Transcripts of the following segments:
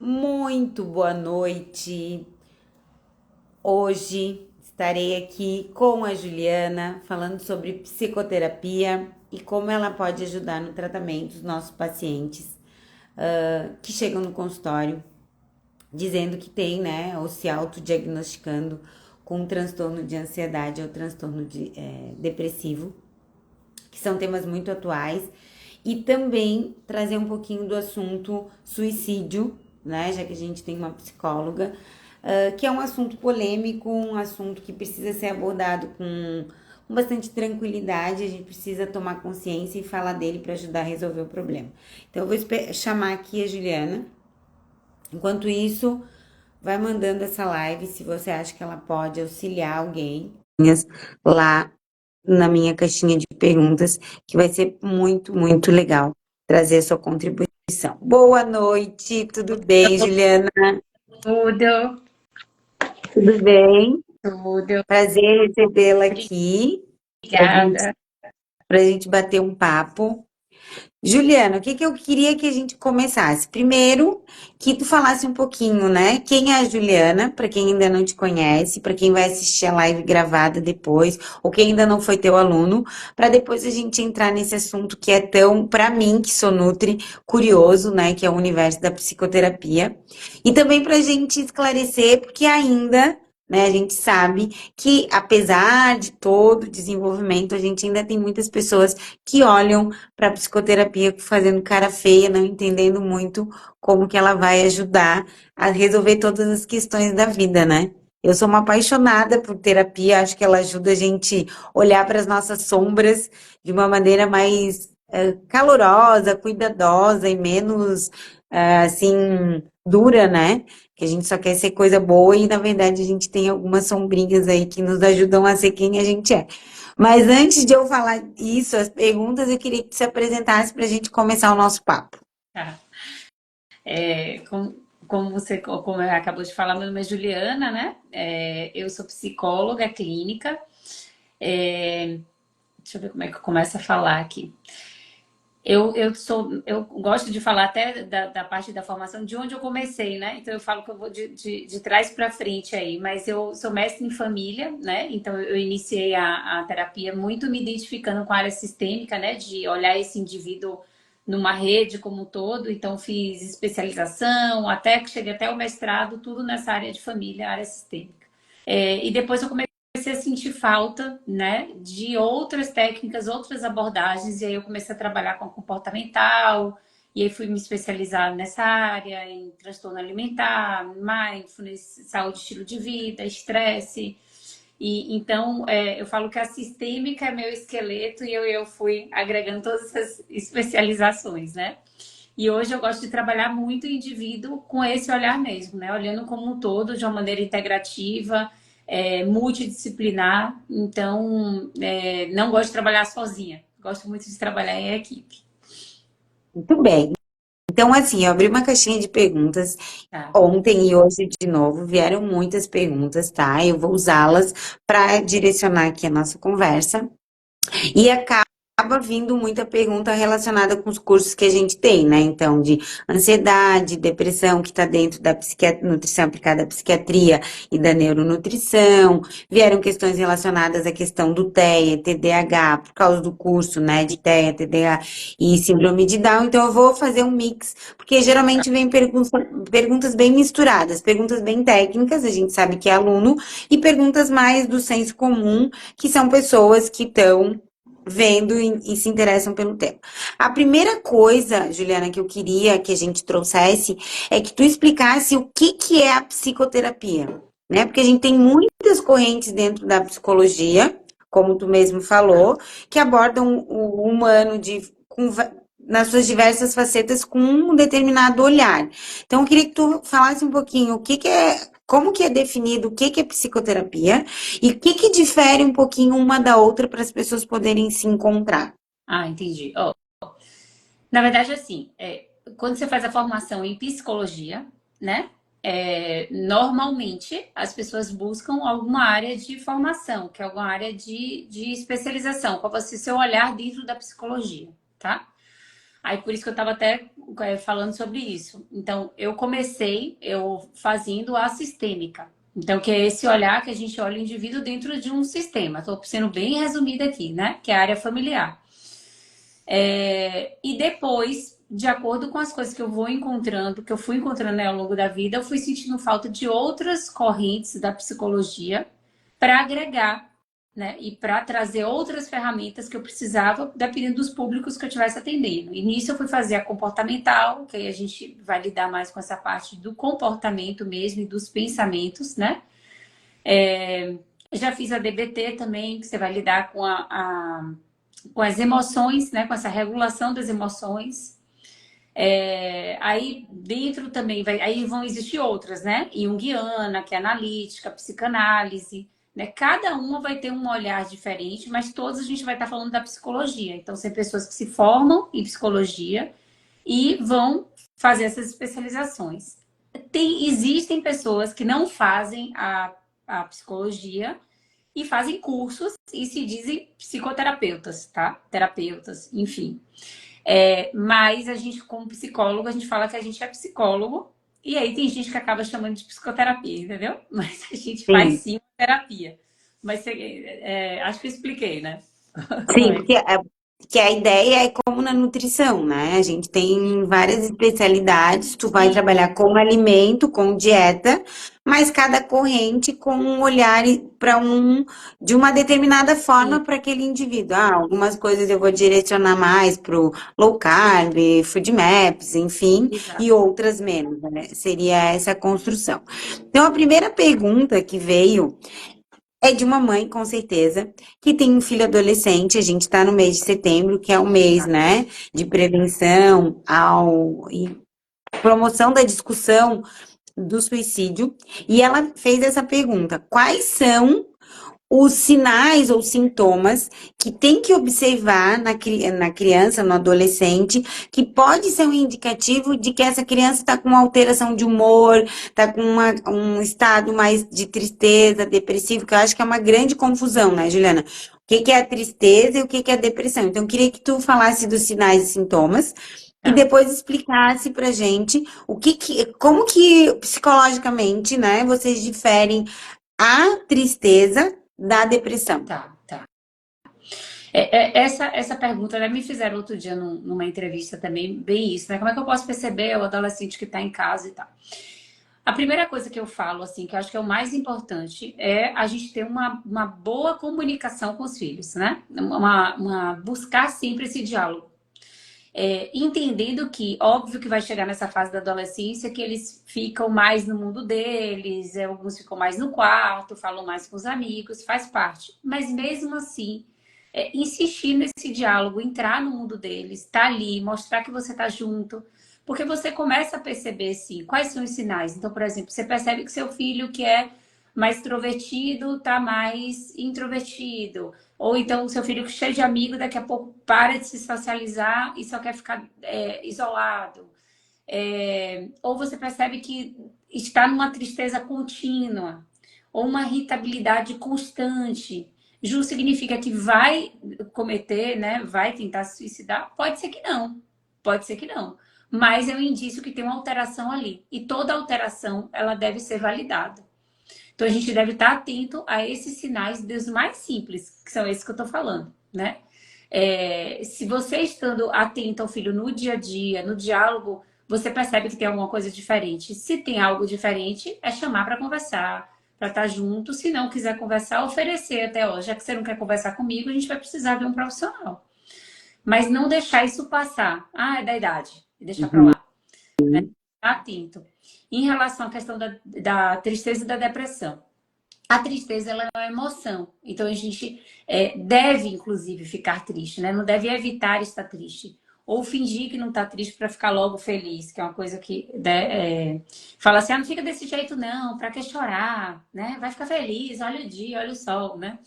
Muito boa noite. Hoje estarei aqui com a Juliana falando sobre psicoterapia e como ela pode ajudar no tratamento dos nossos pacientes que chegam no consultório dizendo que tem, né, ou se autodiagnosticando com um transtorno de ansiedade ou transtorno depressivo, que são temas muito atuais, e também trazer um pouquinho do assunto suicídio, né? Já que a gente tem uma psicóloga, que é um assunto polêmico, um assunto que precisa ser abordado com bastante tranquilidade, a gente precisa tomar consciência e falar dele para ajudar a resolver o problema. Então, eu vou chamar aqui a Juliana. Enquanto isso, vai mandando essa live se você acha que ela pode auxiliar alguém lá na minha caixinha de perguntas, que vai ser muito, muito legal trazer a sua contribuição. Boa noite, tudo bem, Juliana? Tudo, Tudo bem? tudo. Prazer recebê-la aqui para Obrigada. gente bater um papo. Juliana, o que que eu queria que a gente começasse? Primeiro, que tu falasse um pouquinho, né? Quem é a Juliana, para quem ainda não te conhece, para quem vai assistir a live gravada depois, ou quem ainda não foi teu aluno, para depois a gente entrar nesse assunto que é tão, para mim, que sou nutri, curioso, né? Que é o universo da psicoterapia. E também para a gente esclarecer, porque ainda, né, a gente sabe que, apesar de todo o desenvolvimento, a gente ainda tem muitas pessoas que olham para a psicoterapia fazendo cara feia, não entendendo muito como que ela vai ajudar a resolver todas as questões da vida, né? Eu sou uma apaixonada por terapia, acho que ela ajuda a gente olhar para as nossas sombras de uma maneira mais calorosa, cuidadosa e menos assim dura, né? Que a gente só quer ser coisa boa e na verdade a gente tem algumas sombrinhas aí que nos ajudam a ser quem a gente é. Mas antes de eu falar isso, as perguntas, eu queria que tu se apresentasse para a gente começar o nosso papo. Tá. Como acabou de falar, meu nome é Juliana, né? Eu sou psicóloga clínica. Deixa eu ver como é que eu começo a falar aqui. Eu gosto de falar até da parte da formação de onde eu comecei, né? Então eu falo que eu vou de trás para frente aí, mas eu sou mestre em família, né? Então eu iniciei a terapia muito me identificando com a área sistêmica, né? De olhar esse indivíduo numa rede como um todo. Então fiz especialização, até que cheguei até o mestrado, tudo nessa área de família, área sistêmica. E depois eu comecei a sentir falta, né, de outras técnicas, outras abordagens, e aí eu comecei a trabalhar com comportamental, e aí fui me especializar nessa área, em transtorno alimentar, mindfulness, saúde, estilo de vida, estresse. E então eu falo que a sistêmica é meu esqueleto e eu fui agregando todas essas especializações, né? E hoje eu gosto de trabalhar muito o indivíduo com esse olhar mesmo, né? Olhando como um todo, de uma maneira integrativa, multidisciplinar. Então, não gosto de trabalhar sozinha. Gosto muito de trabalhar em equipe. Muito bem. Então, assim, eu abri uma caixinha de perguntas Tá. ontem e hoje de novo. Vieram muitas perguntas, tá? Eu vou usá-las para direcionar aqui a nossa conversa. E acaba vindo muita pergunta relacionada com os cursos que a gente tem, né? Então, de ansiedade, depressão, que está dentro da nutrição aplicada à psiquiatria e da neuronutrição. Vieram questões relacionadas à questão do TEA, TDAH, por causa do curso, né? De TEA, TDAH e síndrome de Down. Então, eu vou fazer um mix, porque geralmente vem perguntas bem misturadas, perguntas bem técnicas, a gente sabe que é aluno, e perguntas mais do senso comum, que são pessoas que estão vendo e se interessam pelo tema. A primeira coisa, Juliana, que eu queria que a gente trouxesse é que tu explicasse o que que é a psicoterapia, né? Porque a gente tem muitas correntes dentro da psicologia, como tu mesmo falou, que abordam o humano nas suas diversas facetas com um determinado olhar. Então, eu queria que tu falasse um pouquinho o que que é, como que é definido o que que é psicoterapia e o que que difere um pouquinho uma da outra para as pessoas poderem se encontrar? Ah, entendi. Ó, na verdade, assim, quando você faz a formação em psicologia, né? Normalmente as pessoas buscam alguma área de formação, que é alguma área de especialização, para você seu olhar dentro da psicologia, tá? Aí por isso que eu estava até falando sobre isso. Então, eu comecei eu fazendo a sistêmica. Então, que é esse olhar que a gente olha o indivíduo dentro de um sistema. Estou sendo bem resumida aqui, né? Que é a área familiar. E depois, de acordo com as coisas que eu vou encontrando, que eu fui encontrando, né, ao longo da vida, eu fui sentindo falta de outras correntes da psicologia para agregar, né, e para trazer outras ferramentas que eu precisava, dependendo dos públicos que eu estivesse atendendo. E nisso eu fui fazer a comportamental, que aí a gente vai lidar mais com essa parte do comportamento mesmo e dos pensamentos, né? Já fiz a DBT também, que você vai lidar com com as emoções, né? Com essa regulação das emoções. Aí dentro também aí vão existir outras, né? Junguiana, que é analítica, psicanálise, né? Cada uma vai ter um olhar diferente, mas todas a gente vai estar falando da psicologia. Então, são pessoas que se formam em psicologia e vão fazer essas especializações. Existem pessoas que não fazem a psicologia e fazem cursos e se dizem psicoterapeutas, tá? Terapeutas, enfim. Mas a gente, como psicólogo, a gente fala que a gente é psicólogo, e aí tem gente que acaba chamando de psicoterapia, entendeu? Mas a gente faz Sim. sim terapia. Mas acho que eu expliquei, né? Sim, porque a ideia é como na nutrição, né? A gente tem várias especialidades, tu vai Sim, trabalhar com alimento, com dieta, mas cada corrente com um olhar para de uma determinada sim, forma para aquele indivíduo. Ah, algumas coisas eu vou direcionar mais pro low carb, food maps, enfim, e exato. outras menos, né? Seria essa construção. Então, a primeira pergunta que veio é de uma mãe, com certeza, que tem um filho adolescente. A gente está no mês de setembro, que é o mês, Tá. né, de prevenção e promoção da discussão do suicídio. E ela fez essa pergunta: quais são os sinais ou sintomas que tem que observar na criança, no adolescente, que pode ser um indicativo de que essa criança está com uma alteração de humor, está com um estado mais de tristeza, depressivo, que eu acho que é uma grande confusão, né, Juliana? O que que é a tristeza e o que que é a depressão? Então, eu queria que tu falasse dos sinais e sintomas e Tá, depois explicasse pra gente como que psicologicamente, né, vocês diferem a tristeza da depressão. tá. Essa pergunta, né, me fizeram outro dia numa entrevista também, bem isso, né? Como é que eu posso perceber o adolescente que está em casa e tal? A primeira coisa que eu falo, assim, que eu acho que é o mais importante, é a gente ter uma boa comunicação com os filhos, né? Buscar sempre esse diálogo. Entendendo que, óbvio que vai chegar nessa fase da adolescência que eles ficam mais no mundo deles, alguns ficam mais no quarto, falam mais com os amigos, faz parte. Mas mesmo assim, insistir nesse diálogo, entrar no mundo deles, estar ali, mostrar que você está junto, porque você começa a perceber, sim, quais são os sinais. Então, por exemplo, você percebe que seu filho que é mais extrovertido está mais introvertido. Ou então, o seu filho cheio de amigos, daqui a pouco para de se socializar e só quer ficar isolado. Ou você percebe que está numa tristeza contínua, ou uma irritabilidade constante. Ju significa que vai cometer, né? Vai tentar se suicidar? Pode ser que não. Pode ser que não. Mas é um indício que tem uma alteração ali. E toda alteração, ela deve ser validada. Então a gente deve estar atento a esses sinais dos mais simples, que são esses que eu estou falando, né? Se você estando atento ao filho no dia a dia, no diálogo, você percebe que tem alguma coisa diferente. Se tem algo diferente, é chamar para conversar, para estar junto. Se não quiser conversar, oferecer até, ó, já que você não quer conversar comigo, a gente vai precisar de um profissional. Mas não deixar isso passar. Ah, é da idade. E deixar para Uhum. lá. Tá atento. Em relação à questão da tristeza e da depressão. A tristeza ela é uma emoção. Então a gente deve, inclusive, ficar triste, né? Não deve evitar estar triste. Ou fingir que não está triste para ficar logo feliz, que é uma coisa que fala assim: ah, não fica desse jeito, não, para que chorar, né? Vai ficar feliz, olha o dia, olha o sol, né?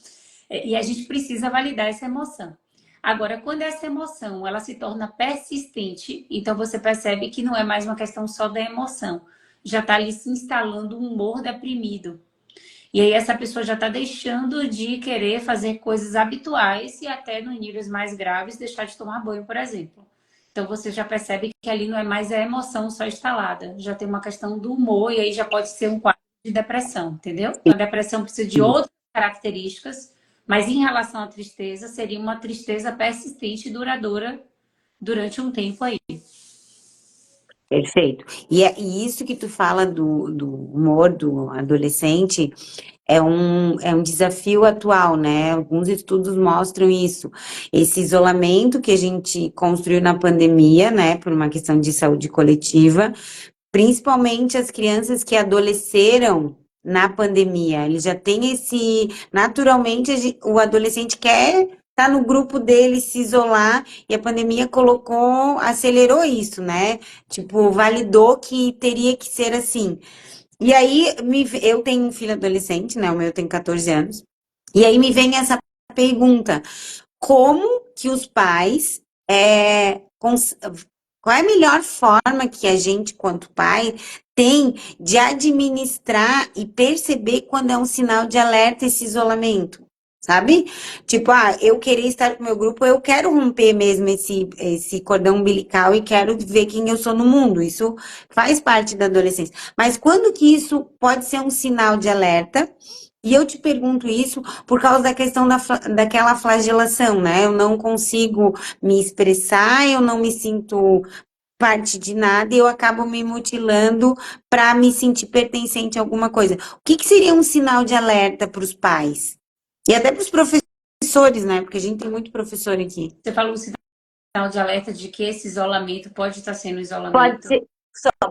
E a gente precisa validar essa emoção. Agora, quando essa emoção ela se torna persistente, então você percebe que não é mais uma questão só da emoção, já está ali se instalando um humor deprimido. E aí essa pessoa já está deixando de querer fazer coisas habituais e até, nos níveis mais graves, deixar de tomar banho, por exemplo. Então você já percebe que ali não é mais a emoção só instalada, já tem uma questão do humor e aí já pode ser um quadro de depressão, entendeu? A depressão precisa de outras características, mas em relação à tristeza, seria uma tristeza persistente e duradoura durante um tempo aí. Perfeito. E isso que tu fala do humor do adolescente é um desafio atual, né? Alguns estudos mostram isso. Esse isolamento que a gente construiu na pandemia, né, por uma questão de saúde coletiva, principalmente as crianças que adolesceram na pandemia. Ele já tem esse. Naturalmente, o adolescente quer estar no grupo dele, se isolar, e a pandemia colocou, acelerou isso, né? Tipo, validou que teria que ser assim. E aí, eu tenho um filho adolescente, né? O meu tem 14 anos. E aí me vem essa pergunta: como que os pais qual é a melhor forma que a gente, quanto pai, tem de administrar e perceber quando é um sinal de alerta esse isolamento? Sabe? Tipo, eu querer estar com o meu grupo, eu quero romper mesmo esse cordão umbilical e quero ver quem eu sou no mundo. Isso faz parte da adolescência. Mas quando que isso pode ser um sinal de alerta? E eu te pergunto isso por causa da questão daquela flagelação, né? Eu não consigo me expressar, eu não me sinto parte de nada e eu acabo me mutilando para me sentir pertencente a alguma coisa. O que que seria um sinal de alerta para os pais? E até para os professores, né? Porque a gente tem muito professor aqui. Você falou um sinal de alerta de que esse isolamento pode estar sendo Pode isolamento. ser,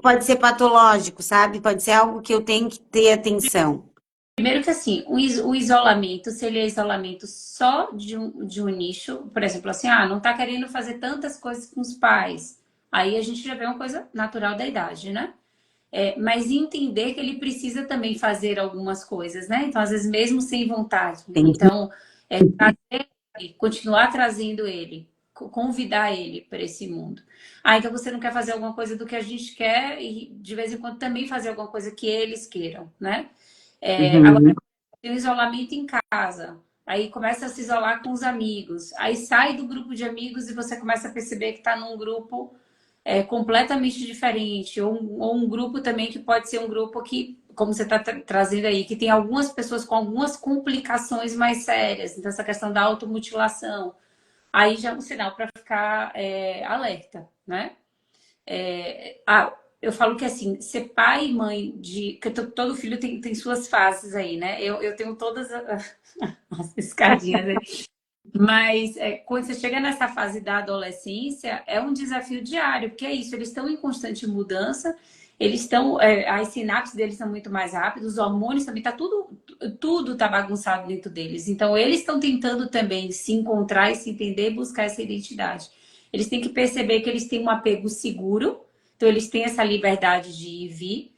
pode ser patológico, sabe? Pode ser algo que eu tenho que ter atenção. Primeiro que assim, o isolamento, se ele é isolamento só de um nicho, por exemplo, assim, não tá querendo fazer tantas coisas com os pais. Aí a gente já vê uma coisa natural da idade, né? Mas entender que ele precisa também fazer algumas coisas, né? Então, às vezes, mesmo sem vontade. Tem Então, trazer ele, continuar trazendo ele, convidar ele para esse mundo. Então você não quer fazer alguma coisa do que a gente quer e de vez em quando também fazer alguma coisa que eles queiram, né? Agora, Uhum. tem o isolamento em casa. Aí começa a se isolar com os amigos. Aí sai do grupo de amigos e você começa a perceber que está num grupo completamente diferente. Ou um grupo também que pode ser um grupo que, como você está trazendo aí, que tem algumas pessoas com algumas complicações mais sérias. Então, essa questão da automutilação. Aí já é um sinal para ficar alerta, né? Eu falo que assim, ser pai e mãe de. Que todo filho tem suas fases aí, né? Eu tenho todas as escadinhas aí. Mas quando você chega nessa fase da adolescência, é um desafio diário, porque é isso, eles estão em constante mudança, eles estão. As sinapses deles são muito mais rápidas, os hormônios também, tá tudo tá bagunçado dentro deles. Então, eles estão tentando também se encontrar e se entender e buscar essa identidade. Eles têm que perceber que eles têm um apego seguro, então eles têm essa liberdade de ir e vir,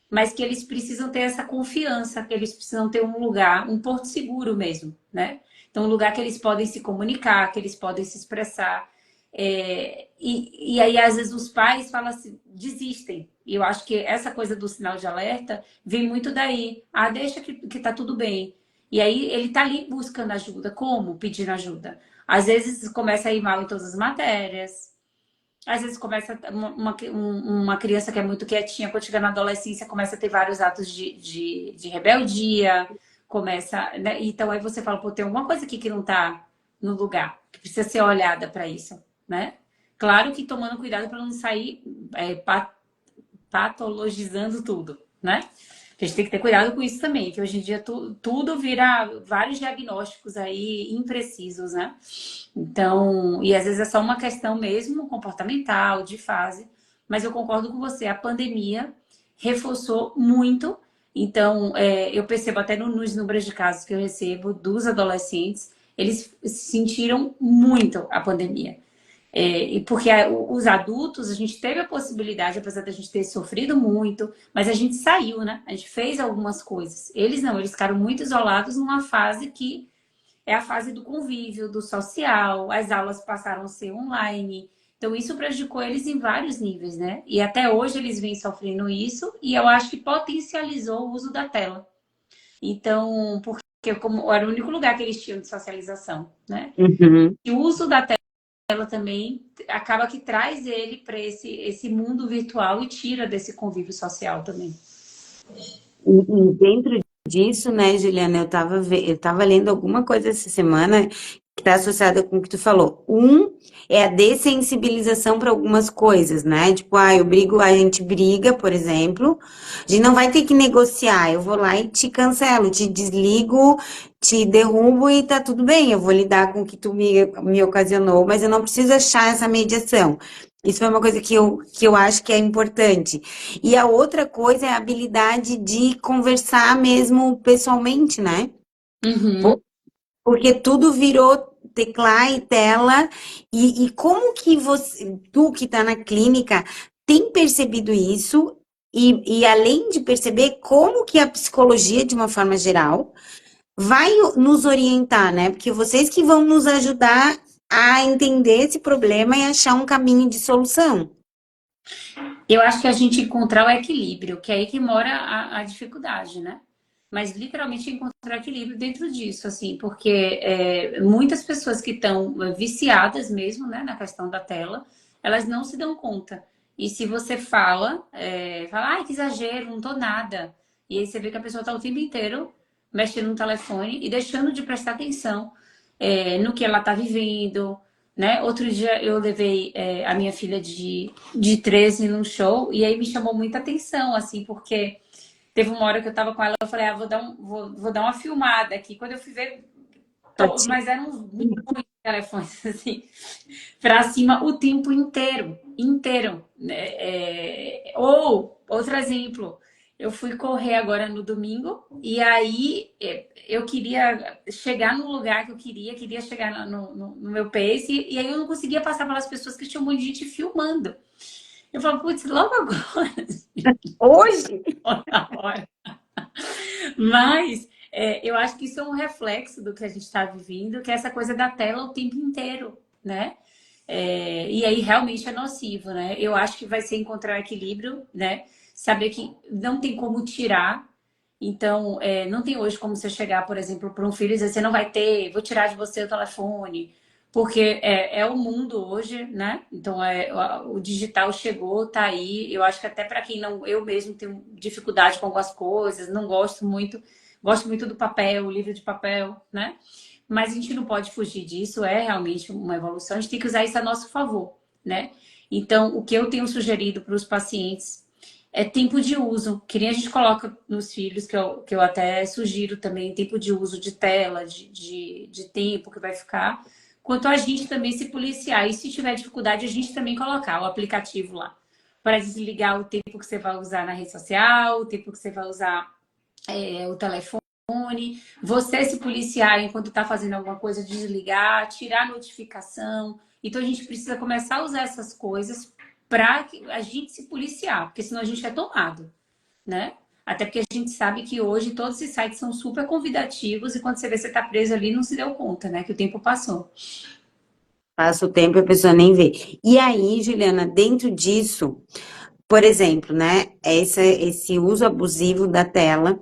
mas que eles precisam ter essa confiança, que eles precisam ter um lugar, um porto seguro mesmo, né? Então, um lugar que eles podem se comunicar, que eles podem se expressar. E aí, às vezes, os pais falam assim, desistem. E eu acho que essa coisa do sinal de alerta vem muito daí. Deixa que tá tudo bem. E aí, ele tá ali buscando ajuda. Como? Pedindo ajuda. Às vezes, começa a ir mal em todas as matérias. Às vezes começa uma criança que é muito quietinha, quando chega na adolescência, começa a ter vários atos de rebeldia, começa, né? Então aí você fala, pô, tem alguma coisa aqui que não tá no lugar, que precisa ser olhada para isso, né? Claro que tomando cuidado para não sair patologizando tudo, né? Que a gente tem que ter cuidado com isso também, que hoje em dia tudo vira vários diagnósticos aí imprecisos, né? Então, e às vezes é só uma questão mesmo comportamental, de fase, mas eu concordo com você, a pandemia reforçou muito. Então, eu percebo até nos números de casos que eu recebo dos adolescentes, eles sentiram muito a pandemia. E porque os adultos, a gente teve a possibilidade, apesar da gente ter sofrido muito, mas a gente saiu, né? A gente fez algumas coisas. Eles não, eles ficaram muito isolados numa fase que é a fase do convívio, do social, as aulas passaram a ser online. Então, isso prejudicou eles em vários níveis, né? E até hoje eles vêm sofrendo isso, e eu acho que potencializou o uso da tela. Então, porque como era o único lugar que eles tinham de socialização, né? Uhum. E o uso da tela tela também acaba que traz ele para esse mundo virtual e tira desse convívio social também. E dentro disso, né, Juliana, eu tava lendo alguma coisa essa semana que está associada com o que tu falou. Um é a dessensibilização para algumas coisas, né? Tipo, a gente briga, por exemplo, a gente não vai ter que negociar. Eu vou lá e te cancelo, te desligo, te derrubo e tá tudo bem. Eu vou lidar com o que me ocasionou, mas eu não preciso achar essa mediação. Isso foi uma coisa que eu acho que é importante. E a outra coisa é a habilidade de conversar mesmo pessoalmente, né? Uhum. Po- Porque tudo virou teclar e tela. E como que tu que está na clínica, tem percebido isso? E além de perceber, como que a psicologia, de uma forma geral, vai nos orientar, né? Porque vocês que vão nos ajudar a entender esse problema e achar um caminho de solução. Eu acho que a gente encontrar o equilíbrio, que é aí que mora a dificuldade, né? Mas literalmente encontrar equilíbrio dentro disso, assim, porque muitas pessoas que estão viciadas mesmo, né, na questão da tela, elas não se dão conta. E se você fala, ai, que exagero, não tô nada. E aí você vê que a pessoa está o tempo inteiro mexendo no telefone e deixando de prestar atenção no que ela está vivendo, né? Outro dia eu levei a minha filha de 13 num show e aí me chamou muita atenção, assim, porque teve uma hora que eu tava com ela, eu falei, vou dar uma filmada aqui. Quando eu fui ver, mas eram uns muitos telefones, assim, pra cima o tempo inteiro, inteiro. Né? Ou, outro exemplo, eu fui correr agora no domingo e aí eu queria chegar no lugar que eu queria chegar no meu pace e aí eu não conseguia passar pelas pessoas que tinha um monte de gente filmando. Eu falo, putz, logo agora, Hoje? na hora. Mas eu acho que isso é um reflexo do que a gente está vivendo, que é essa coisa da tela o tempo inteiro, né? E aí realmente é nocivo, né? Eu acho que vai ser encontrar equilíbrio, né? Saber que não tem como tirar. Então, não tem hoje como você chegar, por exemplo, para um filho e dizer, você não vai ter, vou tirar de você o telefone. Porque é o mundo hoje, né? Então, o digital chegou, tá aí. Eu acho que até para quem não... Eu mesmo tenho dificuldade com algumas coisas, não gosto muito. Gosto muito do papel, livro de papel, né? Mas a gente não pode fugir disso, é realmente uma evolução, a gente tem que usar isso a nosso favor, né? Então, o que eu tenho sugerido para os pacientes é tempo de uso, que nem a gente coloca nos filhos, que eu até sugiro também, tempo de uso de tela, de tempo que vai ficar, quanto a gente também se policiar. E se tiver dificuldade, a gente também colocar o aplicativo lá, para desligar o tempo que você vai usar na rede social, o tempo que você vai usar o telefone, você se policiar enquanto está fazendo alguma coisa, desligar, tirar a notificação. Então a gente precisa começar a usar essas coisas para a gente se policiar, porque senão a gente é tomado, né? Até porque a gente sabe que hoje todos esses sites são super convidativos e quando você vê você está preso ali, não se deu conta, né? Que o tempo passou. Passa o tempo e a pessoa nem vê. E aí, Juliana, dentro disso, por exemplo, né, esse uso abusivo da tela,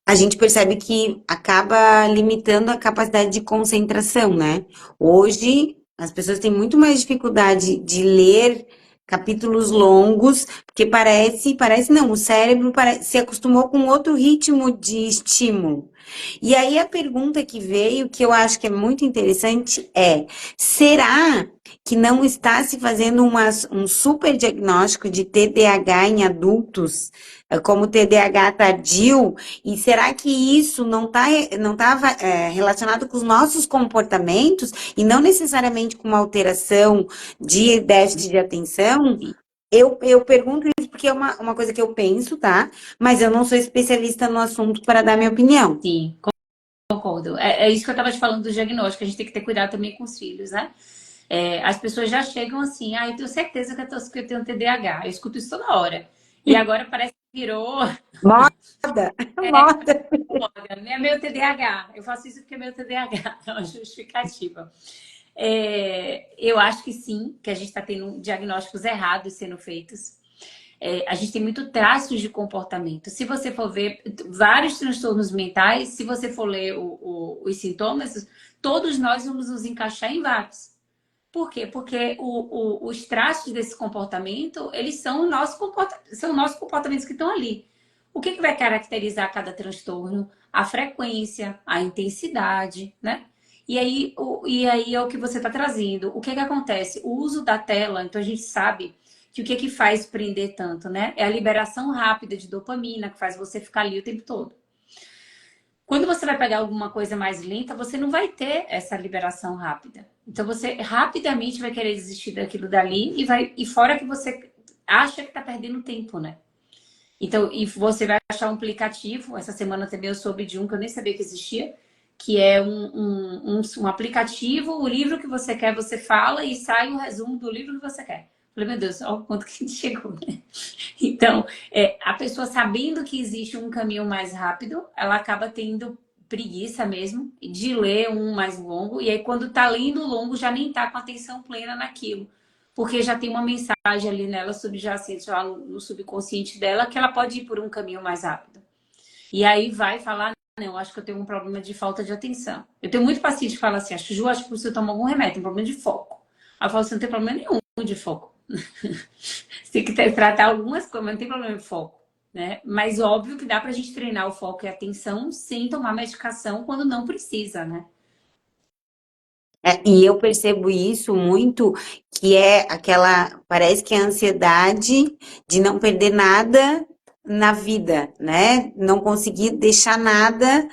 a gente percebe que acaba limitando a capacidade de concentração, né? Hoje, as pessoas têm muito mais dificuldade de ler capítulos longos, porque parece não, o cérebro se acostumou com outro ritmo de estímulo. E aí a pergunta que veio, que eu acho que é muito interessante, é: será que não está se fazendo um super diagnóstico de TDAH em adultos, como TDAH tardio? E será que isso não tá relacionado com os nossos comportamentos e não necessariamente com uma alteração de déficit de atenção? Sim, Eu pergunto isso porque é uma coisa que eu penso, tá? Mas eu não sou especialista no assunto para dar minha opinião. sim, concordo. É isso que eu estava te falando do diagnóstico, a gente tem que ter cuidado também com os filhos, né? As pessoas já chegam assim, eu tenho certeza que eu tenho TDAH. Eu escuto isso toda hora. E agora parece que virou Moda, moda. moda, né? É meu TDAH. Eu faço isso porque é meu TDAH. É uma justificativa. Eu acho que sim, que a gente está tendo diagnósticos errados sendo feitos. A gente tem muito traços de comportamento. Se você for ver vários transtornos mentais, se você for ler os sintomas, todos nós vamos nos encaixar em vários. Por quê? Porque os traços desse comportamento, eles são nossos comportamentos que estão ali. O que vai caracterizar cada transtorno? A frequência, a intensidade, né? E aí é o que você está trazendo. O que acontece? O uso da tela, então a gente sabe que o que faz prender tanto, né? É a liberação rápida de dopamina, que faz você ficar ali o tempo todo. Quando você vai pegar alguma coisa mais lenta, você não vai ter essa liberação rápida. Então você rapidamente vai querer desistir daquilo dali e fora que você acha que está perdendo tempo, né? Então, e você vai achar um aplicativo. Essa semana também eu soube de um que eu nem sabia que existia, que é um aplicativo, o livro que você quer, você fala e sai o resumo do livro que você quer. Falei, meu Deus, olha o quanto que a gente chegou, né? Então, a pessoa sabendo que existe um caminho mais rápido, ela acaba tendo preguiça mesmo de ler um mais longo, e aí quando tá lendo o longo já nem tá com atenção plena naquilo, porque já tem uma mensagem ali nela subjacente lá no subconsciente dela que ela pode ir por um caminho mais rápido. E aí vai falar, não, acho que eu tenho um problema de falta de atenção. Eu tenho muito paciente que fala assim, Ju, acho que você toma algum remédio, tem problema de foco. Aí eu falo, você não tem problema nenhum de foco. Você tem que tratar algumas coisas, mas não tem problema de foco, né? Mas óbvio que dá pra gente treinar o foco e a atenção sem tomar medicação quando não precisa, né? E eu percebo isso muito, que é aquela, parece que é a ansiedade de não perder nada na vida, né? Não conseguir deixar nada,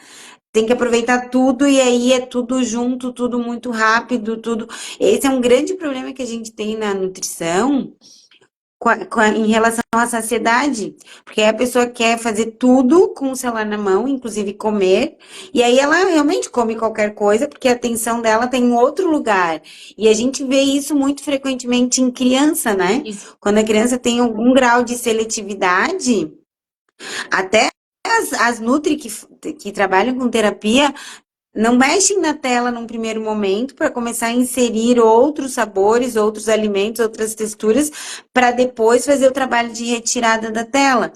tem que aproveitar tudo e aí é tudo junto, tudo muito rápido, tudo. Esse é um grande problema que a gente tem na nutrição, em relação à saciedade, porque aí a pessoa quer fazer tudo com o celular na mão, inclusive comer, e aí ela realmente come qualquer coisa, porque a atenção dela tem em outro lugar. E a gente vê isso muito frequentemente em criança, né? Isso. Quando a criança tem algum grau de seletividade, até as Nutri que trabalham com terapia não mexem na tela num primeiro momento para começar a inserir outros sabores, outros alimentos, outras texturas, para depois fazer o trabalho de retirada da tela.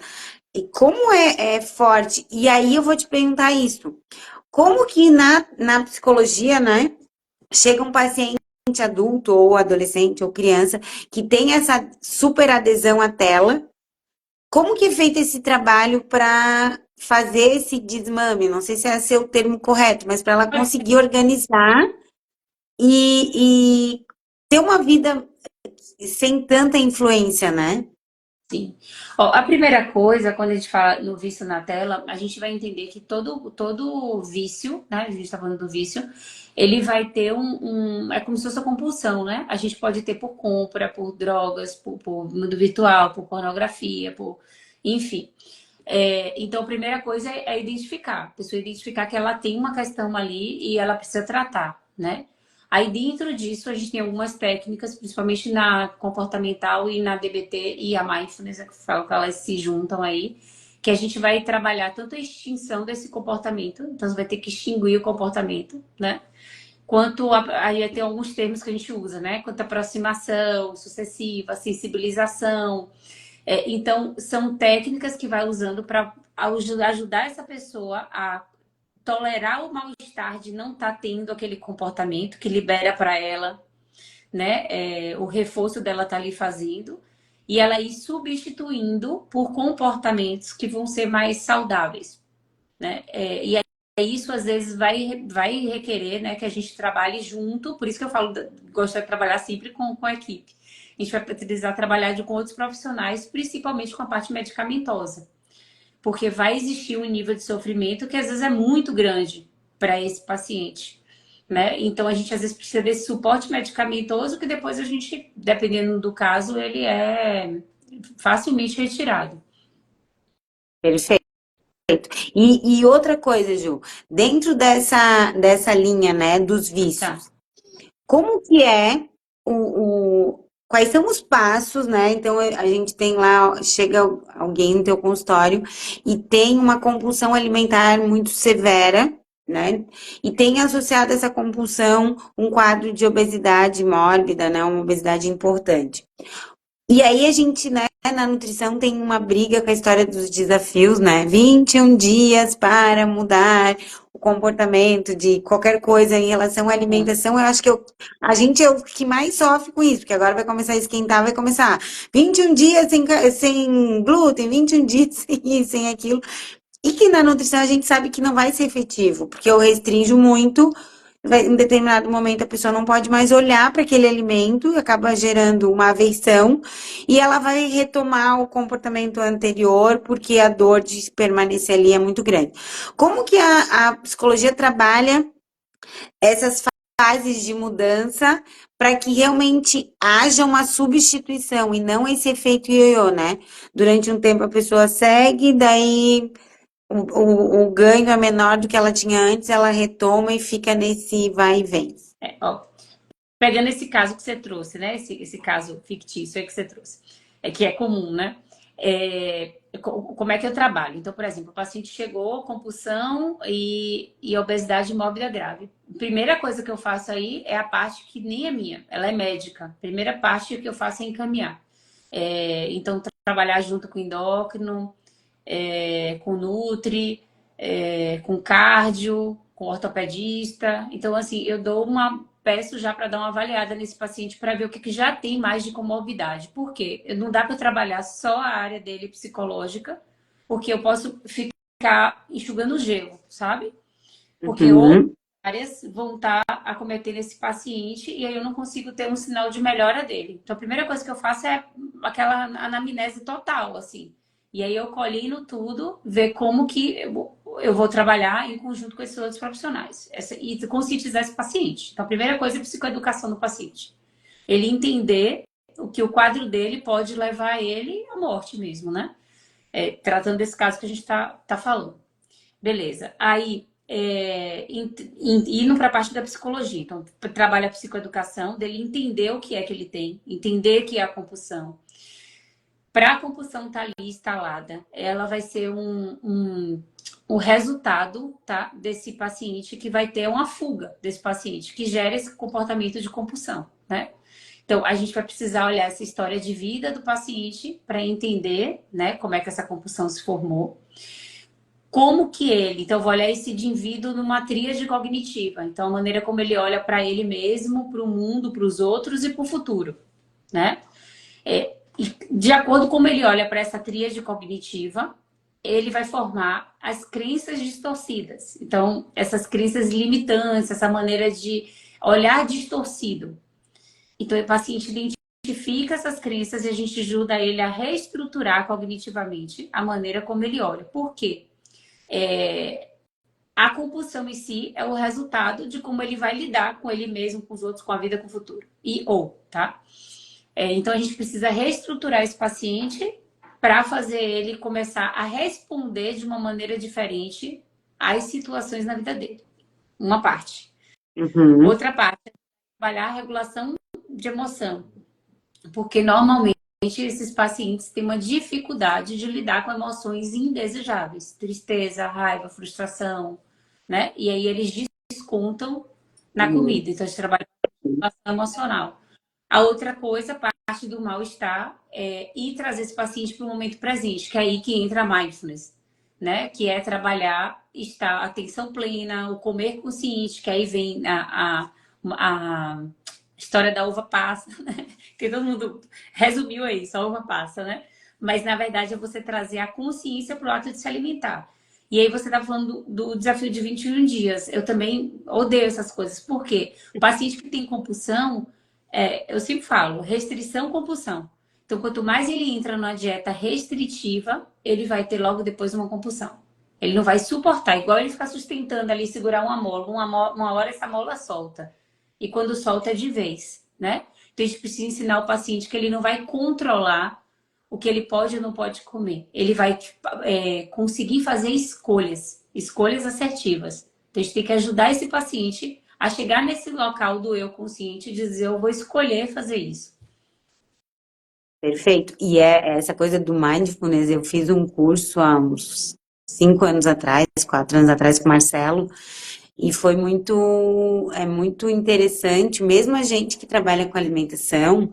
E como é forte, e aí eu vou te perguntar isso. Como que na psicologia, né, chega um paciente adulto ou adolescente ou criança que tem essa super adesão à tela, como que é feito esse trabalho para fazer esse desmame? Não sei se é seu termo correto, mas para ela conseguir organizar e ter uma vida sem tanta influência, né? Sim. Ó, a primeira coisa, quando a gente fala no vício na tela, a gente vai entender que todo vício, né? A gente está falando do vício, ele vai ter é como se fosse uma compulsão, né? A gente pode ter por compra, por drogas, por mundo virtual, por pornografia, enfim. Então, a primeira coisa é identificar. A pessoa identificar que ela tem uma questão ali e ela precisa tratar, né? Aí, dentro disso, a gente tem algumas técnicas, principalmente na comportamental e na DBT e a mindfulness, que falam que elas se juntam aí, que a gente vai trabalhar tanto a extinção desse comportamento, então você vai ter que extinguir o comportamento, né? Aí tem alguns termos que a gente usa, né? Quanto a aproximação sucessiva, sensibilização. Então, são técnicas que vai usando para ajudar essa pessoa a tolerar o mal-estar de não estar tendo aquele comportamento que libera para ela, né? O reforço dela tá ali fazendo e ela ir substituindo por comportamentos que vão ser mais saudáveis, né? E aí isso às vezes vai requerer, né, que a gente trabalhe junto. Por isso que eu falo, gosto de trabalhar sempre com a equipe. A gente vai precisar trabalhar com outros profissionais, principalmente com a parte medicamentosa, porque vai existir um nível de sofrimento que às vezes é muito grande para esse paciente, né? Então a gente às vezes precisa desse suporte medicamentoso que depois a gente, dependendo do caso, ele é facilmente retirado. Perfeito. E outra coisa, Ju, dentro dessa linha, né, dos Tá. vícios, como que é quais são os passos, né? Então a gente tem lá, chega alguém no teu consultório e tem uma compulsão alimentar muito severa, né? E tem associado a essa compulsão um quadro de obesidade mórbida, né? Uma obesidade importante. E aí a gente, né, na nutrição tem uma briga com a história dos desafios, né? 21 dias para mudar o comportamento, de qualquer coisa em relação à alimentação, eu acho que a gente é o que mais sofre com isso, porque agora vai começar a esquentar, vai começar 21 dias sem glúten, 21 dias sem isso, sem aquilo. E que na nutrição a gente sabe que não vai ser efetivo, porque eu restringo muito, em determinado momento a pessoa não pode mais olhar para aquele alimento, acaba gerando uma aversão, e ela vai retomar o comportamento anterior, porque a dor de permanecer ali é muito grande. Como que a psicologia trabalha essas fases de mudança para que realmente haja uma substituição e não esse efeito ioiô, né? Durante um tempo a pessoa segue, daí o ganho é menor do que ela tinha antes, ela retoma e fica nesse vai e vem. Ó, pegando esse caso que você trouxe, né? Esse caso fictício aí que você trouxe, que é comum, né? Como é que eu trabalho? Então, por exemplo, o paciente chegou, compulsão e obesidade mórbida grave. A primeira coisa que eu faço aí é a parte que nem é minha, ela é médica. A primeira parte que eu faço é encaminhar. Então, trabalhar junto com endócrino, com nutri, com cardio, com ortopedista. Então, assim, peço já para dar uma avaliada nesse paciente para ver o que já tem mais de comorbidade. Por quê? Não dá para trabalhar só a área dele psicológica, porque eu posso ficar enxugando gelo, sabe? Porque outras Uhum. áreas vão estar acometendo esse paciente e aí eu não consigo ter um sinal de melhora dele. Então, a primeira coisa que eu faço é aquela anamnese total, assim. E aí eu colhino tudo, ver como que eu vou trabalhar em conjunto com esses outros profissionais. E conscientizar esse paciente. Então, a primeira coisa é a psicoeducação do paciente. Ele entender o que o quadro dele pode levar ele à morte mesmo, né? Tratando desse caso que a gente tá falando. Beleza. Aí, indo para a parte da psicologia. Então, trabalha a psicoeducação, dele entender o que é que ele tem, entender que é a compulsão. Para a compulsão estar ali instalada, ela vai ser o resultado, tá, desse paciente que vai ter uma fuga desse paciente, que gera esse comportamento de compulsão, né? Então, a gente vai precisar olhar essa história de vida do paciente para entender, né, como é que essa compulsão se formou. Como que ele, então eu vou olhar esse indivíduo numa tríade cognitiva, então a maneira como ele olha para ele mesmo, para o mundo, para os outros e para o futuro, né? E de acordo com como ele olha para essa tríade cognitiva, ele vai formar as crenças distorcidas. Então, essas crenças limitantes, essa maneira de olhar distorcido. Então, o paciente identifica essas crenças e a gente ajuda ele a reestruturar cognitivamente a maneira como ele olha. Por quê? A compulsão em si é o resultado de como ele vai lidar com ele mesmo, com os outros, com a vida, com o futuro. Tá? Então, a gente precisa reestruturar esse paciente para fazer ele começar a responder de uma maneira diferente às situações na vida dele. Uma parte. Uhum. Outra parte é trabalhar a regulação de emoção. Porque, normalmente, esses pacientes têm uma dificuldade de lidar com emoções indesejáveis. Tristeza, raiva, frustração, né? E aí eles descontam na comida. Então, a gente trabalha com a regulação emocional. A outra coisa, a parte do mal-estar, é ir trazer esse paciente para o momento presente, que é aí que entra a mindfulness, né? Que é trabalhar estar atenção plena, o comer consciente, que aí vem a história da uva passa, né? Que todo mundo resumiu aí, só uva passa, né? Mas na verdade é você trazer a consciência para o ato de se alimentar. E aí você está falando do desafio de 21 dias. Eu também odeio essas coisas. Por quê? O paciente que tem compulsão, eu sempre falo, restrição, compulsão. Então, quanto mais ele entra numa dieta restritiva, ele vai ter logo depois uma compulsão. Ele não vai suportar, igual ele ficar sustentando ali, segurar uma mola, uma hora essa mola solta. E quando solta é de vez, né? Então, a gente precisa ensinar o paciente que ele não vai controlar o que ele pode ou não pode comer. Ele vai conseguir fazer escolhas assertivas. Então, a gente tem que ajudar esse paciente a chegar nesse local do eu consciente e dizer, eu vou escolher fazer isso. Perfeito. E é essa coisa do mindfulness, eu fiz um curso há uns 5 anos atrás, 4 anos atrás com o Marcelo, e foi muito interessante, mesmo a gente que trabalha com alimentação,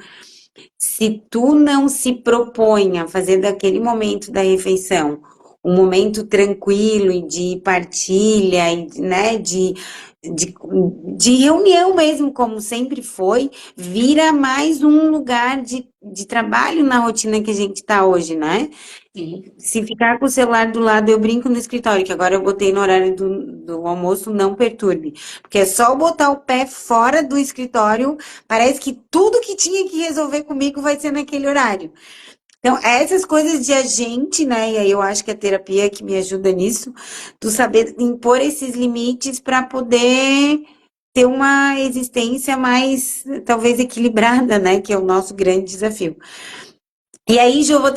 se tu não se propõe a fazer daquele momento da refeição um momento tranquilo e de partilha, e, né, de, de reunião mesmo, como sempre foi, vira mais um lugar de trabalho na rotina que a gente está hoje, né? Sim. Se ficar com o celular do lado, eu brinco no escritório, que agora eu botei no horário do almoço, não perturbe. Porque é só eu botar o pé fora do escritório, parece que tudo que tinha que resolver comigo vai ser naquele horário. Então, essas coisas de agente, né? E aí eu acho que a terapia é que me ajuda nisso, tu saber impor esses limites para poder ter uma existência mais, talvez, equilibrada, né? Que é o nosso grande desafio. E aí, Jô, eu vou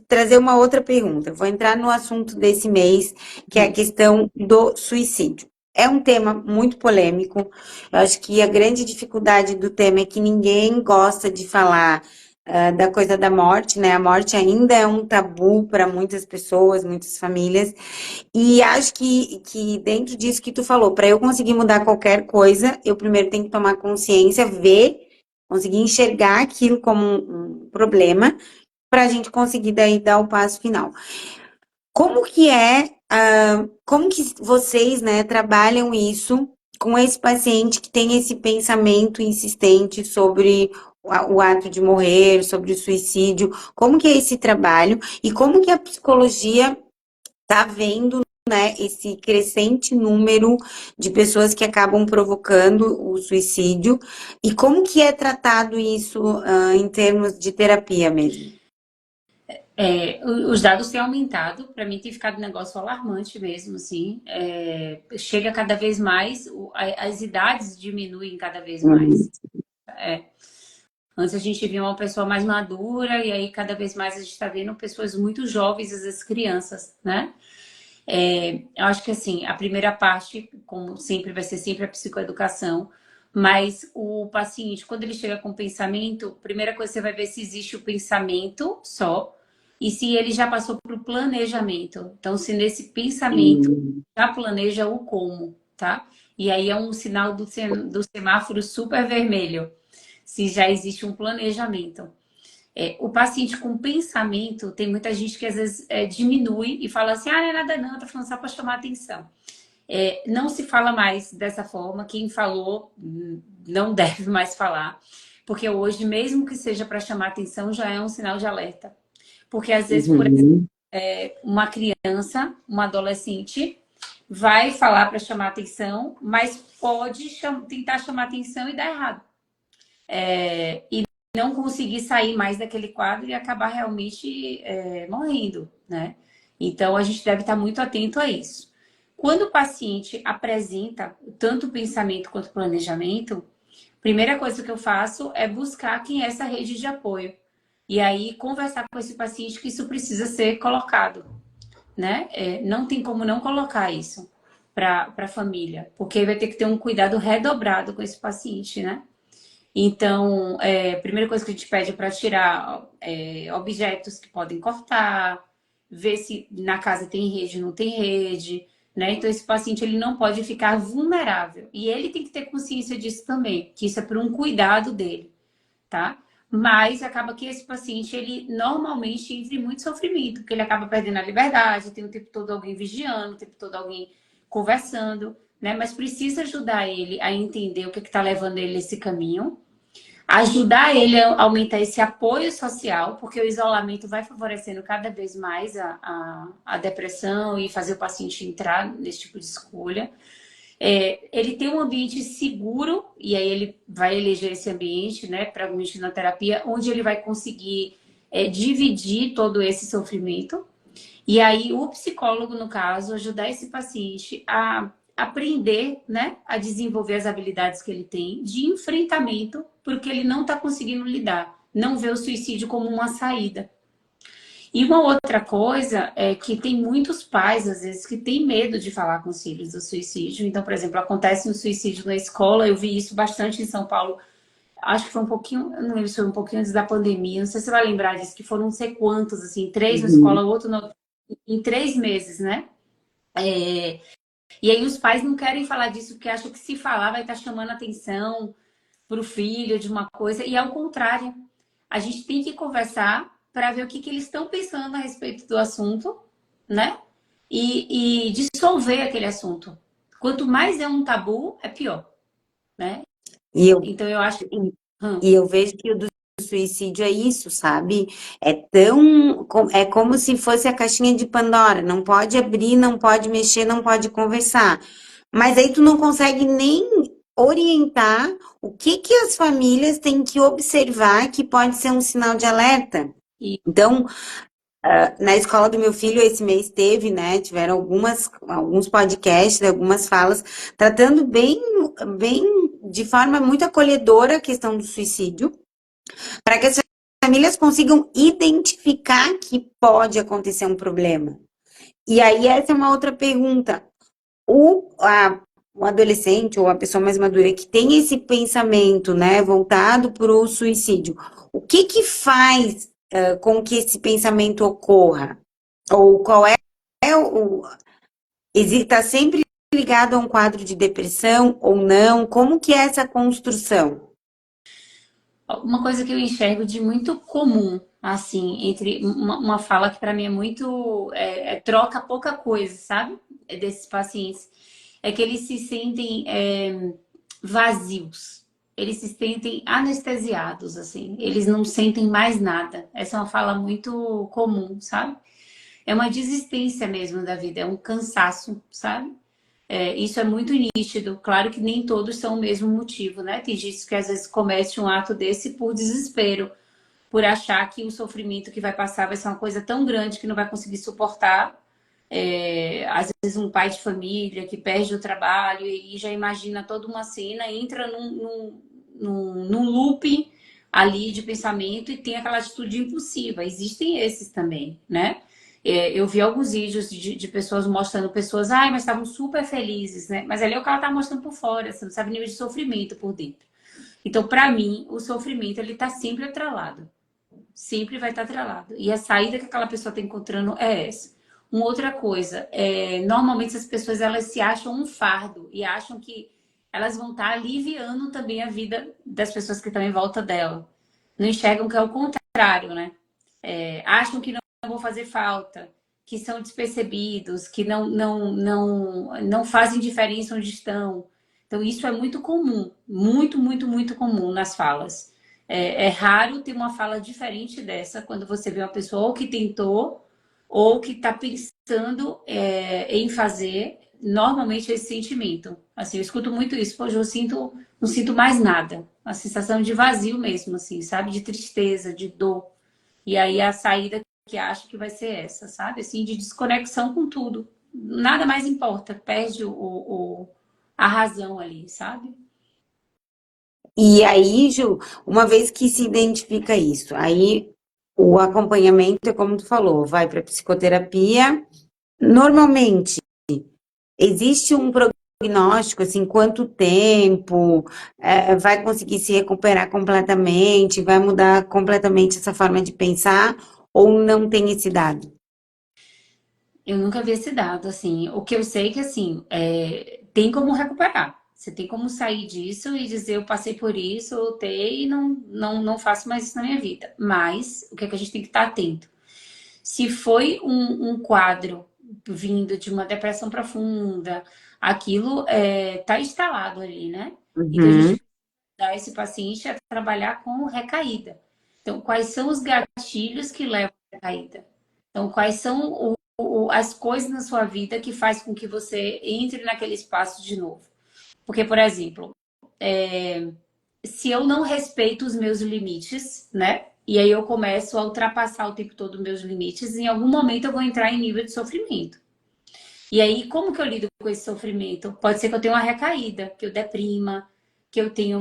trazer uma outra pergunta. Vou entrar no assunto desse mês, que é a Hum. questão do suicídio. É um tema muito polêmico. Eu acho que a grande dificuldade do tema é que ninguém gosta de falar, da coisa da morte, né? A morte ainda é um tabu para muitas pessoas, muitas famílias. E acho que dentro disso que tu falou, para eu conseguir mudar qualquer coisa, eu primeiro tenho que tomar consciência, ver, conseguir enxergar aquilo como um problema para a gente conseguir daí dar o passo final. Como que como que vocês, né, trabalham isso com esse paciente que tem esse pensamento insistente sobre o ato de morrer, sobre o suicídio? Como que é esse trabalho e como que a psicologia está vendo, né, esse crescente número de pessoas que acabam provocando o suicídio e como que é tratado isso, em termos de terapia mesmo? Os dados têm aumentado, para mim tem ficado um negócio alarmante mesmo, assim. Chega cada vez mais, as idades diminuem cada vez mais. Uhum. Antes a gente via uma pessoa mais madura, e aí cada vez mais a gente está vendo pessoas muito jovens, às vezes crianças, né? Eu acho que assim, a primeira parte, como sempre, vai ser sempre a psicoeducação, mas o paciente, quando ele chega com pensamento, a primeira coisa que você vai ver se existe o pensamento só, e se ele já passou para o planejamento. Então, se nesse pensamento Uhum. já planeja o como, tá? E aí é um sinal do semáforo super vermelho, se já existe um planejamento. O paciente com pensamento, tem muita gente que às vezes diminui e fala assim, ah, não é nada não, tá falando só para chamar atenção. Não se fala mais dessa forma, quem falou não deve mais falar, porque hoje, mesmo que seja para chamar atenção, já é um sinal de alerta. Porque às vezes, por exemplo, Uhum. uma criança, uma adolescente, vai falar para chamar atenção, mas pode tentar chamar atenção e dar errado. E não conseguir sair mais daquele quadro e acabar realmente morrendo, né? Então, a gente deve estar muito atento a isso. Quando o paciente apresenta tanto o pensamento quanto o planejamento, a primeira coisa que eu faço é buscar quem é essa rede de apoio. E aí, conversar com esse paciente que isso precisa ser colocado, né? Não tem como não colocar isso para a família, porque vai ter que ter um cuidado redobrado com esse paciente, né? Então, a primeira coisa que a gente pede é para tirar objetos que podem cortar, ver se na casa tem rede ou não tem rede, né? Então, esse paciente ele não pode ficar vulnerável. E ele tem que ter consciência disso também, que isso é por um cuidado dele, tá? Mas acaba que esse paciente, ele normalmente entra em muito sofrimento, porque ele acaba perdendo a liberdade, tem o tempo todo alguém vigiando, o tempo todo alguém conversando, né? Mas precisa ajudar ele a entender o que está levando ele nesse caminho, ajudar ele a aumentar esse apoio social, porque o isolamento vai favorecendo cada vez mais a depressão e fazer o paciente entrar nesse tipo de escolha. Ele tem um ambiente seguro, e aí ele vai eleger esse ambiente, né, para na terapia, onde ele vai conseguir dividir todo esse sofrimento. E aí o psicólogo, no caso, ajudar esse paciente a aprender, né, a desenvolver as habilidades que ele tem de enfrentamento, porque ele não está conseguindo lidar, não vê o suicídio como uma saída. E uma outra coisa é que tem muitos pais, às vezes, que têm medo de falar com os filhos do suicídio. Então, por exemplo, acontece um suicídio na escola, eu vi isso bastante em São Paulo. Acho que foi um pouquinho, eu não lembro se foi um pouquinho antes da pandemia, não sei se você vai lembrar disso, que foram não sei quantos, assim, três na Uhum. escola, outro em 3 meses, né? E aí os pais não querem falar disso, porque acham que se falar vai estar chamando atenção para o filho de uma coisa, e ao contrário, a gente tem que conversar para ver o que eles estão pensando a respeito do assunto, né? E dissolver aquele assunto. Quanto mais é um tabu, é pior, né? E eu, Então eu acho. Hum, e eu vejo que o do suicídio é isso, sabe? É tão, é como se fosse a caixinha de Pandora, não pode abrir, não pode mexer, não pode conversar. Mas aí tu não consegue nem orientar o que que as famílias têm que observar que pode ser um sinal de alerta. e Então, na escola do meu filho, esse mês teve, né? Tiveram alguns podcasts, algumas falas, tratando bem, de forma muito acolhedora a questão do suicídio, para que as famílias consigam identificar que pode acontecer um problema. E aí, essa é uma outra pergunta. O adolescente ou a pessoa mais madura que tem esse pensamento, né, voltado para o suicídio, o que que faz com que esse pensamento ocorra? Ou qual é o... Está sempre ligado a um quadro de depressão ou não? Como que é essa construção? uma coisa que eu enxergo de muito comum, assim, entre uma fala que para mim é muito. Troca pouca coisa, sabe? Desses pacientes. É que eles se sentem vazios. Eles se sentem anestesiados, assim. Eles não sentem mais nada. Essa é uma fala muito comum, sabe? É uma desistência mesmo da vida, é um cansaço, sabe? Isso é muito nítido. Claro que nem todos são o mesmo motivo, né? Tem gente que às vezes comete um ato desse por desespero, por achar que o sofrimento que vai passar vai ser uma coisa tão grande que não vai conseguir suportar. Às vezes um pai de família que perde o trabalho e já imagina toda uma cena, entra num looping ali de pensamento e tem aquela atitude impulsiva. Existem esses também, né? Eu vi alguns vídeos de pessoas mostrando pessoas, ai, mas estavam super felizes, né? Mas ali é o que ela tá mostrando por fora, você não sabe o nível de sofrimento por dentro. Então, para mim, o sofrimento ele tá sempre atrelado, sempre vai estar atrelado. E a saída que aquela pessoa está encontrando é essa. Uma outra coisa, normalmente as pessoas elas se acham um fardo e acham que elas vão estar aliviando também a vida das pessoas que estão em volta dela. Não enxergam que é o contrário, né? Acham que não vão fazer falta, que são despercebidos, que não fazem diferença onde estão. Então, isso é muito comum, muito, muito, muito comum nas falas. É raro ter uma fala diferente dessa quando você vê uma pessoa ou que tentou ou que está pensando em fazer normalmente esse sentimento. Assim, eu escuto muito isso. Poxa, não sinto mais nada. Uma sensação de vazio mesmo, assim, sabe? De tristeza, de dor. E aí a saída que acho que vai ser essa, sabe? Assim, de desconexão com tudo. Nada mais importa, perde a razão ali, sabe? E aí, Ju, uma vez que se identifica isso, aí o acompanhamento é como tu falou, vai para psicoterapia. Normalmente, existe um prognóstico, assim, quanto tempo vai conseguir se recuperar completamente, vai mudar completamente essa forma de pensar, ou não tem esse dado? Eu nunca vi esse dado, assim. O que eu sei é que, assim, tem como recuperar. Você tem como sair disso e dizer, eu passei por isso, eu lutei e não faço mais isso na minha vida. Mas, o que é que a gente tem que estar atento? Se foi um quadro vindo de uma depressão profunda, aquilo tá instalado ali, né? Então, a Uhum, gente dá esse paciente a trabalhar com recaída. Então, quais são os gatilhos que levam à recaída? Então, quais são as coisas na sua vida que faz com que você entre naquele espaço de novo? Porque, por exemplo, se eu não respeito os meus limites, né? E aí eu começo a ultrapassar o tempo todo os meus limites, em algum momento eu vou entrar em nível de sofrimento. E aí, como que eu lido com esse sofrimento? Pode ser que eu tenha uma recaída, que eu deprima, que eu tenha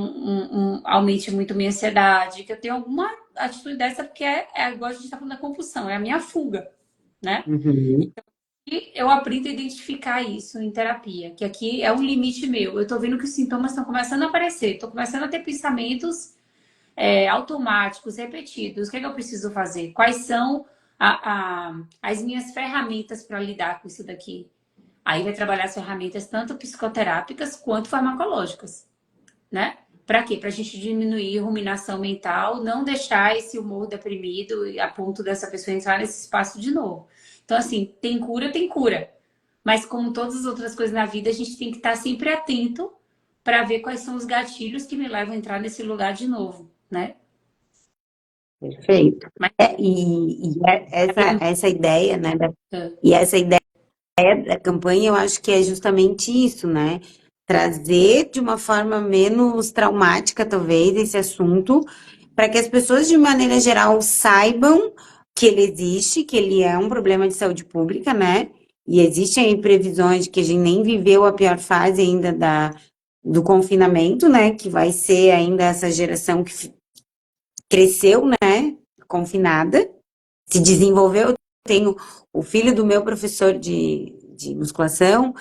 aumente muito minha ansiedade, que eu tenha alguma atitude dessa, porque igual a gente está falando da compulsão, é a minha fuga, né? uhum. E eu aprendo a identificar isso em terapia, que aqui é um limite meu. Eu tô vendo que os sintomas estão começando a aparecer, tô começando a ter pensamentos automáticos, repetidos. O que é que eu preciso fazer? Quais são as minhas ferramentas para lidar com isso daqui? Aí vai trabalhar as ferramentas tanto psicoterápicas quanto farmacológicas, né? Para quê? Para a gente diminuir a ruminação mental, não deixar esse humor deprimido a ponto dessa pessoa entrar nesse espaço de novo. Então, assim, tem cura, tem cura. Mas como todas as outras coisas na vida, a gente tem que estar sempre atento para ver quais são os gatilhos que me levam a entrar nesse lugar de novo, né? Perfeito. Mas Essa ideia, né, é, e essa ideia da campanha, eu acho que é justamente isso, né? Trazer de uma forma menos traumática, talvez, esse assunto, para que as pessoas, de maneira geral, saibam que ele existe, que ele é um problema de saúde pública, né? E existem aí previsões de que a gente nem viveu a pior fase ainda do confinamento, né? Que vai ser ainda essa geração que cresceu, né? Confinada, se desenvolveu. Eu tenho o filho do meu professor de musculação,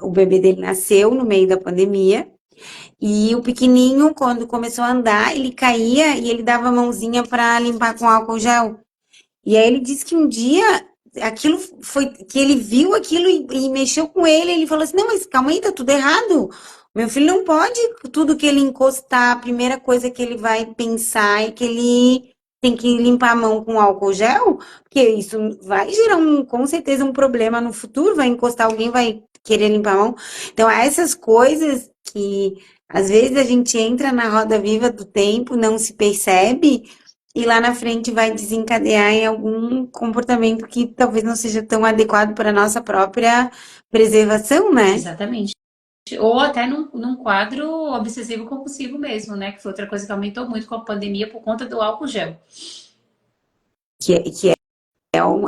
o bebê dele nasceu no meio da pandemia, e o pequenininho, quando começou a andar, ele caía e ele dava a mãozinha para limpar com álcool gel. E aí ele disse que um dia aquilo foi que ele viu aquilo e mexeu com ele, ele falou assim: "Não, mas calma aí, tá tudo errado. Meu filho não pode tudo que ele encostar, a primeira coisa que ele vai pensar é que ele tem que limpar a mão com álcool gel, porque isso vai gerar com certeza um problema no futuro, vai encostar alguém vai querer limpar a mão. Então, essas coisas que às vezes a gente entra na roda viva do tempo, não se percebe, e lá na frente vai desencadear em algum comportamento que talvez não seja tão adequado para a nossa própria preservação, né? exatamente. Ou até num quadro obsessivo compulsivo mesmo, né? Que foi outra coisa que aumentou muito com a pandemia por conta do álcool gel. Que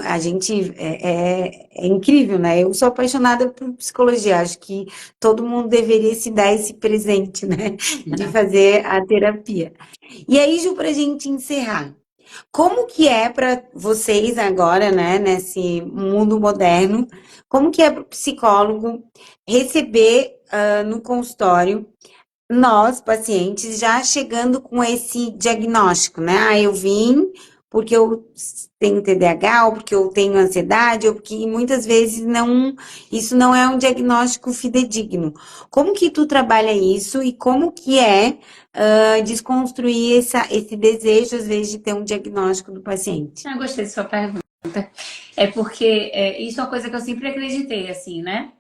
a gente é incrível, né? Eu sou apaixonada por psicologia, acho que todo mundo deveria se dar esse presente, né? De fazer a terapia. E aí, Ju, para a gente encerrar. Como que é para vocês agora, né, nesse mundo moderno, como que é para o psicólogo receber no consultório nós, pacientes, já chegando com esse diagnóstico, né? Ah, eu vim porque eu tenho TDAH, ou porque eu tenho ansiedade, ou porque muitas vezes isso não é um diagnóstico fidedigno. Como que tu trabalha isso e como que é desconstruir esse desejo, às vezes, de ter um diagnóstico do paciente? Eu gostei da sua pergunta. É porque isso é uma coisa que eu sempre acreditei, assim, né?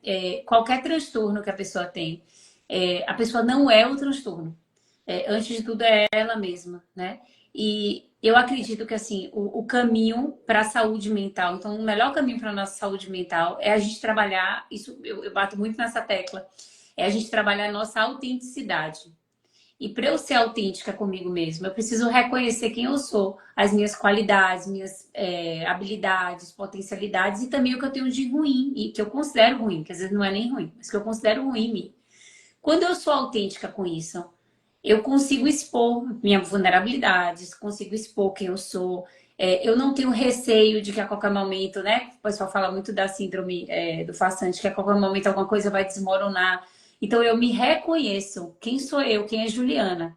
Qualquer transtorno que a pessoa tem, a pessoa não é o transtorno. Antes de tudo, é ela mesma, né? E eu acredito que, assim, o caminho para a saúde mental, então, o melhor caminho para a nossa saúde mental é a gente trabalhar, isso eu bato muito nessa tecla, é a gente trabalhar a nossa autenticidade. E para eu ser autêntica comigo mesma, eu preciso reconhecer quem eu sou, as minhas qualidades, minhas habilidades, potencialidades e também o que eu tenho de ruim e que eu considero ruim, que às vezes não é nem ruim, mas que eu considero ruim em mim. Quando eu sou autêntica com isso, eu consigo expor minhas vulnerabilidades, consigo expor quem eu sou. Eu não tenho receio de que a qualquer momento, né? O pessoal fala muito da síndrome do farsante, que a qualquer momento alguma coisa vai desmoronar. Então eu me reconheço. Quem sou eu? Quem é Juliana?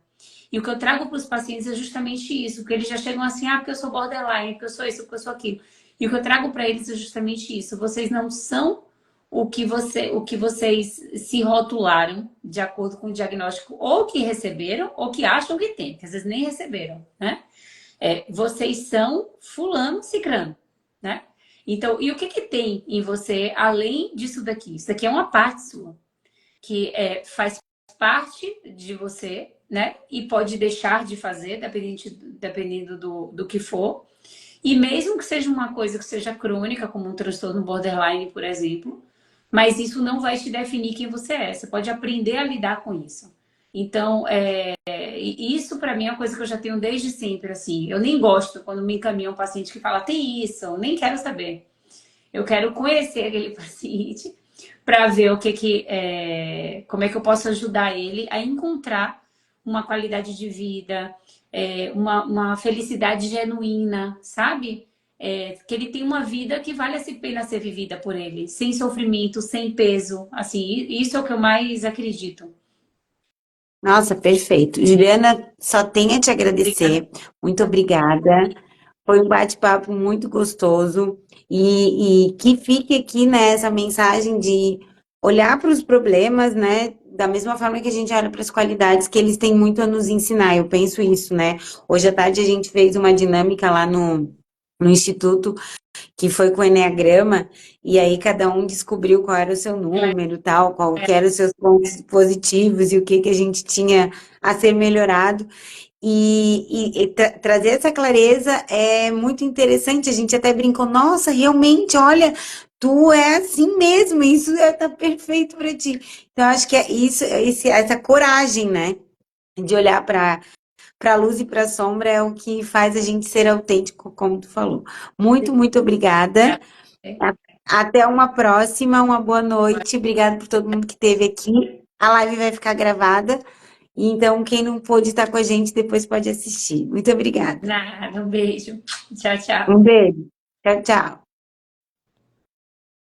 E o que eu trago para os pacientes é justamente isso, porque eles já chegam assim, porque eu sou borderline, porque eu sou isso, porque eu sou aquilo. E o que eu trago para eles é justamente isso. Vocês não são o que vocês se rotularam de acordo com o diagnóstico ou que receberam ou que acham que tem, que às vezes nem receberam, né? Vocês são fulano, cicrano, né? Então, e o que que tem em você além disso daqui? Isso daqui é uma parte sua, que faz parte de você, né? E pode deixar de fazer, dependendo do que for. E mesmo que seja uma coisa que seja crônica, como um transtorno borderline, por exemplo, mas isso não vai te definir quem você é. Você pode aprender a lidar com isso. Então, isso para mim é uma coisa que eu já tenho desde sempre, assim. Eu nem gosto quando me encaminha um paciente que fala, tem isso, eu nem quero saber. Eu quero conhecer aquele paciente para ver como é que eu posso ajudar ele a encontrar uma qualidade de vida, uma felicidade genuína, sabe? Que ele tem uma vida que vale a pena ser vivida por ele, sem sofrimento, sem peso. Assim, isso é o que eu mais acredito. Nossa, perfeito. Juliana, só tenho a te Obrigada. agradecer. Muito obrigada. Foi um bate-papo muito gostoso e que fique aqui, né, essa mensagem de olhar para os problemas, né, da mesma forma que a gente olha para as qualidades, que eles têm muito a nos ensinar. Eu penso isso, né? Hoje à tarde a gente fez uma dinâmica lá no Instituto que foi com o Eneagrama, e aí cada um descobriu qual era o seu número, tal, qual que eram os seus pontos positivos e o que que a gente tinha a ser melhorado. Trazer essa clareza é muito interessante. A gente até brincou, nossa, realmente, olha, tu é assim mesmo, isso tá perfeito para ti. Então, acho que é isso, essa coragem, né? De olhar para a luz e para a sombra é o que faz a gente ser autêntico, como tu falou. Muito, muito obrigada. Até uma próxima, uma boa noite. Obrigada por todo mundo que esteve aqui. A live vai ficar gravada. Então, quem não pôde estar com a gente, depois pode assistir. Muito obrigada. Nada, um beijo. Tchau, tchau. Um beijo. Tchau, tchau.